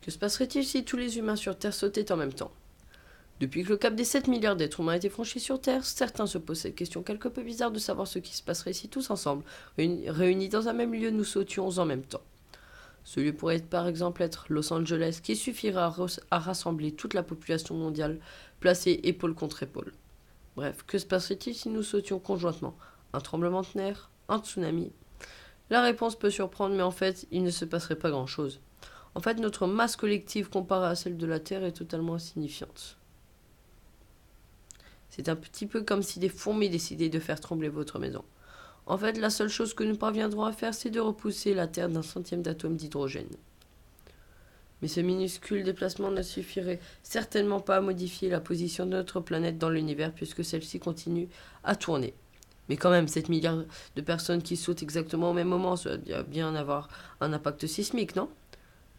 Que se passerait-il si tous les humains sur Terre sautaient en même temps? Depuis que le cap des 7 milliards d'êtres humains a été franchi sur Terre, certains se posent cette question quelque peu bizarre de savoir ce qui se passerait si tous ensemble, réunis dans un même lieu, nous sautions en même temps. Ce lieu pourrait par exemple être Los Angeles, qui suffira à rassembler toute la population mondiale, placée épaule contre épaule. Bref, que se passerait-il si nous sautions conjointement? Un tremblement de terre? Un tsunami? La réponse peut surprendre, mais en fait, il ne se passerait pas grand-chose. En fait, notre masse collective comparée à celle de la Terre est totalement insignifiante. C'est un petit peu comme si des fourmis décidaient de faire trembler votre maison. En fait, la seule chose que nous parviendrons à faire, c'est de repousser la Terre d'un centième d'atome d'hydrogène. Mais ce minuscule déplacement ne suffirait certainement pas à modifier la position de notre planète dans l'univers, puisque celle-ci continue à tourner. Mais quand même, 7 milliards de personnes qui sautent exactement au même moment, ça doit bien avoir un impact sismique, non?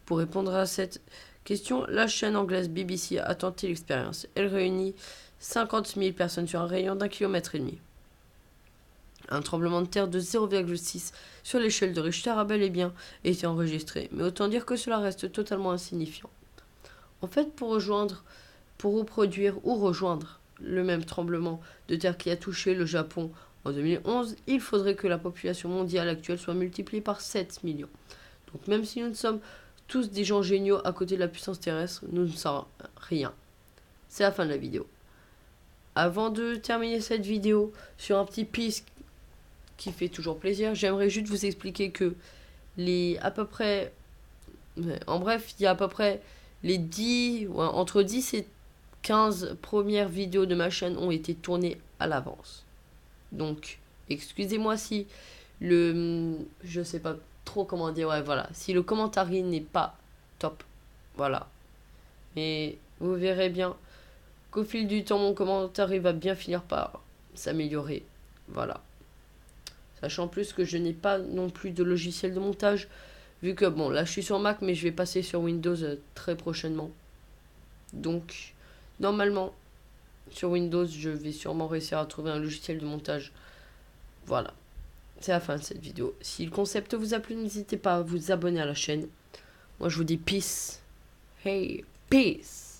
Pour répondre à cette question, la chaîne anglaise BBC a tenté l'expérience. Elle réunit 50 000 personnes sur un rayon d'1,5 km. Un tremblement de terre de 0,6 sur l'échelle de Richter a bel et bien été enregistré, mais autant dire que cela reste totalement insignifiant. En fait, pour reproduire ou rejoindre le même tremblement de terre qui a touché le Japon en 2011, il faudrait que la population mondiale actuelle soit multipliée par 7 millions. Donc même si nous sommes tous des gens géniaux à côté de la puissance terrestre, nous ne sommes rien. C'est la fin de la vidéo. Avant de terminer cette vidéo sur un petit peace qui fait toujours plaisir, j'aimerais juste vous expliquer que en bref, il y a à peu près entre 10 et 15 premières vidéos de ma chaîne ont été tournées à l'avance. Donc, excusez-moi si je sais pas trop comment dire, ouais, voilà, si le commentaire n'est pas top, voilà. Mais vous verrez bien qu'au fil du temps, mon commentaire va bien finir par s'améliorer, voilà. Sachant plus que je n'ai pas non plus de logiciel de montage, vu que, bon, là je suis sur Mac, mais je vais passer sur Windows très prochainement. Donc, normalement, sur Windows, je vais sûrement réussir à trouver un logiciel de montage. Voilà, c'est la fin de cette vidéo. Si le concept vous a plu, n'hésitez pas à vous abonner à la chaîne. Moi, je vous dis peace. Hey, peace.